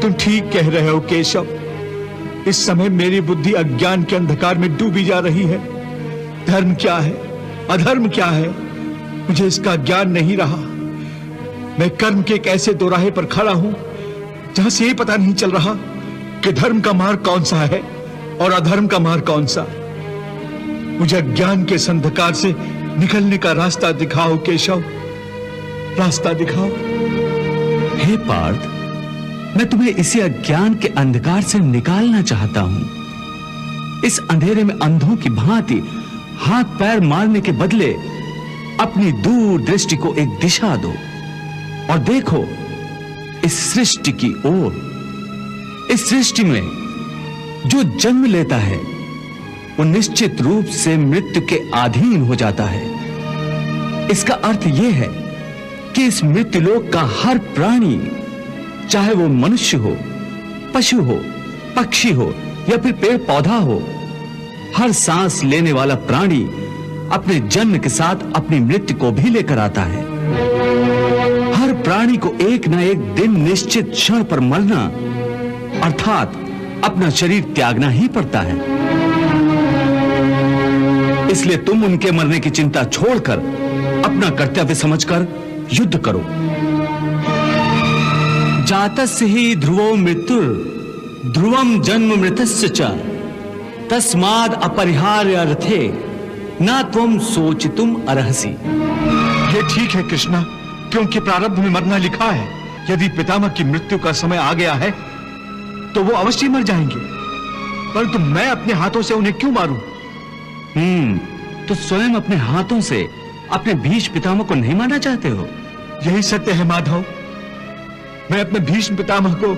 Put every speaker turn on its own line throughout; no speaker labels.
तुम ठीक कह रहे हो केशव। इस समय मेरी बुद्धि अज्ञान के अंधकार में डूबी जा रही है। धर्म क्या है, अधर्म क्या है, मुझे इसका ज्ञान नहीं रहा। मैं कर्म के एक ऐसे दोराहे पर खड़ा हूं जहां से ये पता नहीं चल रहा कि धर्म का मार्ग कौन सा है और अधर्म का मार्ग कौन सा। मुझे अज्ञान के इस अंधकार से निकलने का रास्ता दिखाओ केशव, रास्ता दिखाओ।
हे पार्थ, मैं तुम्हें इसी अज्ञान के अंधकार से निकालना चाहता हूं। इस अंधेरे में अंधों की भांति हाथ पैर मारने के बदले अपनी दूर दृष्टि को एक दिशा दो और देखो इस सृष्टि की ओर। इस सृष्टि में जो जन्म लेता है वो निश्चित रूप से मृत्यु के अधीन हो जाता है। इसका अर्थ यह है कि इस मृत्युलोक का हर प्राणी, चाहे वो मनुष्य हो, पशु हो, पक्षी हो या फिर पेड़ पौधा हो, हर सांस लेने वाला प्राणी अपने जन्म के साथ अपनी मृत्यु को भी लेकर आता है। हर प्राणी को एक ना एक दिन निश्चित क्षण पर मरना अर्थात अपना शरीर त्यागना ही पड़ता है। इसलिए तुम उनके मरने की चिंता छोड़कर अपना कर्तव्य समझकर युद्ध करो। जातस्य ही ध्रुवो मृत्युर ध्रुवम जन्म मृतस्य च तस्माद् अपरिहार्य अर्थे न त्वं सोचितुम अर्हसि।
ये ठीक है कृष्णा, क्योंकि प्रारब्ध में मरना लिखा है। यदि पितामह की मृत्यु का समय आ गया है तो वो अवश्य मर जाएंगे, परंतु मैं अपने हाथों से उन्हें क्यों मारूं?
तो स्वयं अपने हाथों से अपने भीष्म पितामह को नहीं मारना चाहते हो?
यही सत्य है माधव। मैं अपने भीष्म पितामह को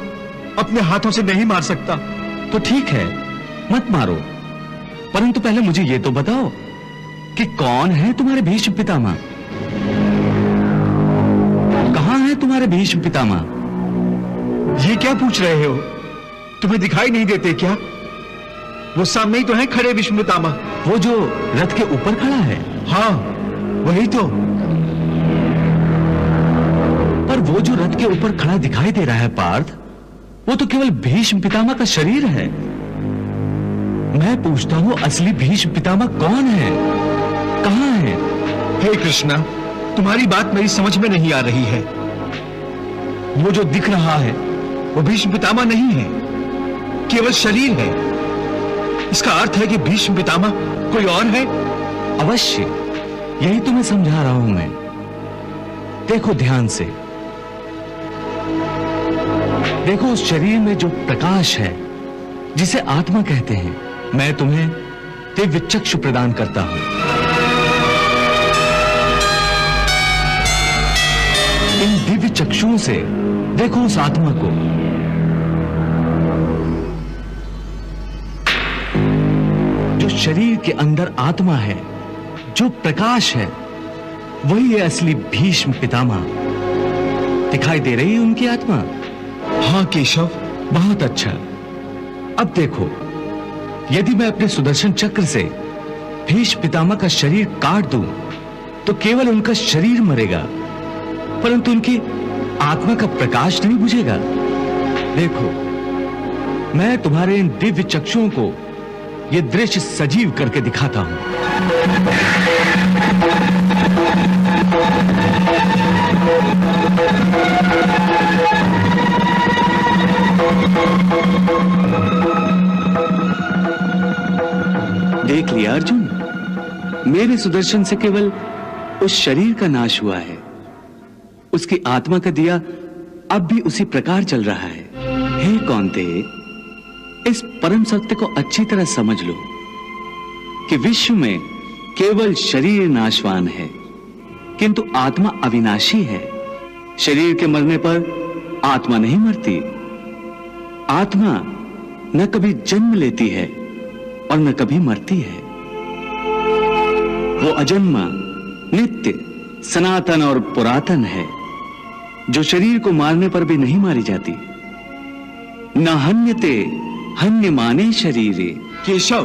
अपने हाथों से नहीं मार सकता।
तो ठीक है, मत मारो, परंतु पहले मुझे ये तो बताओ कि कौन है तुम्हारे भीष्म पितामह? कहां है तुम्हारे भीष्म पितामह?
ये क्या पूछ रहे हो? तुम्हें दिखाई नहीं देते क्या? वो सामने ही तो है खड़े भीष्म पितामह।
वो जो रथ के ऊपर खड़ा है?
हाँ, वही तो।
पर वो जो रथ के ऊपर खड़ा दिखाई दे रहा है पार्थ, वो तो केवल भीष्म पितामह का शरीर है। मैं पूछता हूं असली भीष्म पितामह कौन है, कहां है?
हे कृष्णा, तुम्हारी बात मेरी समझ में नहीं आ रही है। वो जो दिख रहा है वो भीष्म पितामह नहीं है, केवल शरीर है। इसका अर्थ है कि भीष्म पितामह कोई और है।
अवश्य, यही तुम्हें समझा रहा हूं मैं। देखो ध्यान से, देखो उस शरीर में जो प्रकाश है जिसे आत्मा कहते हैं, मैं तुम्हें दिव्य चक्षु प्रदान करता हूं। इन दिव्य चक्षुओं से देखो उस आत्मा को। जो शरीर के अंदर आत्मा है, जो प्रकाश है, वही है असली भीष्म पितामह। दिखाई दे रही है उनकी आत्मा?
हाँ केशव,
बहुत अच्छा। अब देखो, यदि मैं अपने सुदर्शन चक्र से भीष्म पितामह का शरीर काट दूं तो केवल उनका शरीर मरेगा, परंतु उनकी आत्मा का प्रकाश नहीं बुझेगा। देखो, मैं तुम्हारे इन दिव्य चक्षुओं को यह दृश्य सजीव करके दिखाता हूं। देख लिया अर्जुन, मेरे सुदर्शन से केवल उस शरीर का नाश हुआ है, उसकी आत्मा का दिया अब भी उसी प्रकार जल रहा है। हे कौन्ते, इस परम सत्य को अच्छी तरह समझ लो कि विश्व में केवल शरीर नाशवान है, किंतु आत्मा अविनाशी है। शरीर के मरने पर आत्मा नहीं मरती। आत्मा न कभी जन्म लेती है और न कभी मरती है। वो अजन्मा, नित्य, सनातन और पुरातन है, जो शरीर को मारने पर भी नहीं मारी जाती। न हन्यते हन्यमाने शरीरे।
केशव,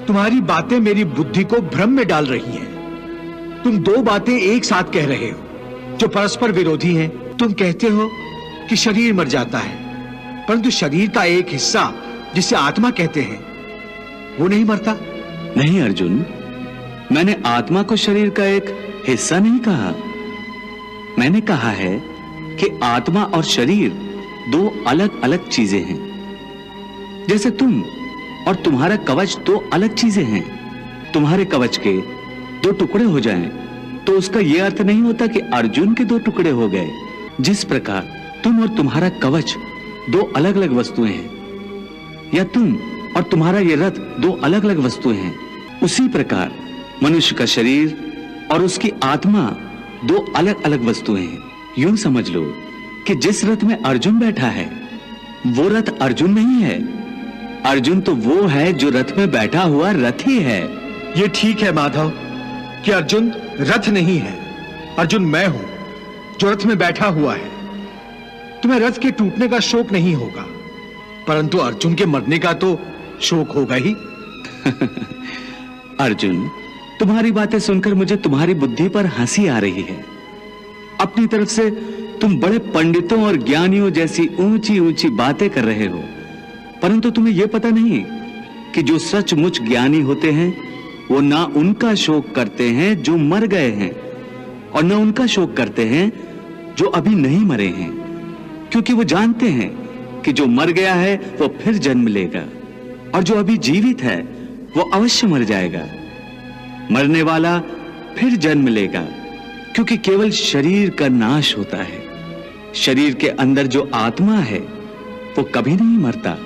तुम्हारी बातें मेरी बुद्धि को भ्रम में डाल रही हैं। तुम दो बातें एक साथ कह रहे हो जो परस्पर विरोधी हैं। तुम कहते हो कि शरीर मर जाता है, परंतु शरीर का एक हिस्सा जिसे आत्मा कहते हैं वो नहीं मरता।
नहीं अर्जुन, मैंने आत्मा को शरीर का एक हिस्सा नहीं कहा। मैंने कहा है कि आत्मा और शरीर दो अलग अलग चीजें हैं। जैसे तुम और तुम्हारा कवच दो अलग चीजें हैं। तुम्हारे कवच के दो टुकड़े हो जाएं तो उसका यह अर्थ नहीं होता कि अर्जुन के दो टुकड़े हो गए। जिस प्रकार तुम और तुम्हारा कवच दो अलग अलग वस्तुएं हैं, या तुम और तुम्हारा यह रथ दो अलग अलग वस्तुएं हैं, उसी प्रकार मनुष्य का शरीर और उसकी आत्मा दो अलग अलग वस्तुएं हैं। यूं समझ लो कि जिस रथ में अर्जुन बैठा है वो रथ अर्जुन नहीं है। अर्जुन तो वो है जो रथ में बैठा हुआ रथ ही है।
ये ठीक है माधव कि अर्जुन रथ नहीं है, अर्जुन मैं हूं जो रथ में बैठा हुआ है। तुम्हें रथ के टूटने का शोक नहीं होगा, परंतु अर्जुन के मरने का तो शोक होगा ही।
अर्जुन, तुम्हारी बातें सुनकर मुझे तुम्हारी बुद्धि पर हंसी आ रही है। अपनी तरफ से तुम बड़े पंडितों और ज्ञानियों जैसी ऊंची ऊंची बातें कर रहे हो, परंतु तुम्हें यह पता नहीं कि जो सचमुच ज्ञानी होते हैं वो ना उनका शोक करते हैं जो मर गए हैं, और न उनका शोक करते हैं जो अभी नहीं मरे हैं, क्योंकि वो जानते हैं कि जो मर गया है वो फिर जन्म लेगा, और जो अभी जीवित है वो अवश्य मर जाएगा। मरने वाला फिर जन्म लेगा, क्योंकि केवल शरीर का नाश होता है। शरीर के अंदर जो आत्मा है वो कभी नहीं मरता।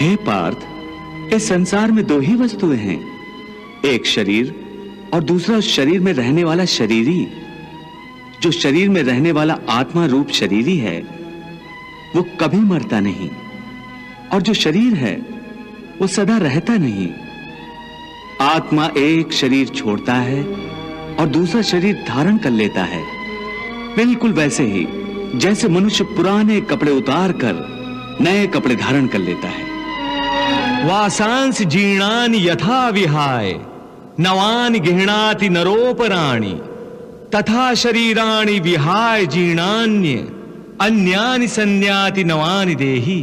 हे पार्थ, इस संसार में दो ही वस्तुएं हैं, एक शरीर और दूसरा उस शरीर में रहने वाला शरीरी। जो शरीर में रहने वाला आत्मा रूप शरीरी है वो कभी मरता नहीं, और जो शरीर है वो सदा रहता नहीं। आत्मा एक शरीर छोड़ता है और दूसरा शरीर धारण कर लेता है, बिल्कुल वैसे ही जैसे मनुष्य पुराने कपड़े उतार कर नए कपड़े धारण कर लेता है।
वासांस जीर्णानि यथा विहाय नवानि गृह्णाति नरोपराणि तथा शरीराणि विहाय जीर्णान्य अन्यानि संन्याति नवानि देहि।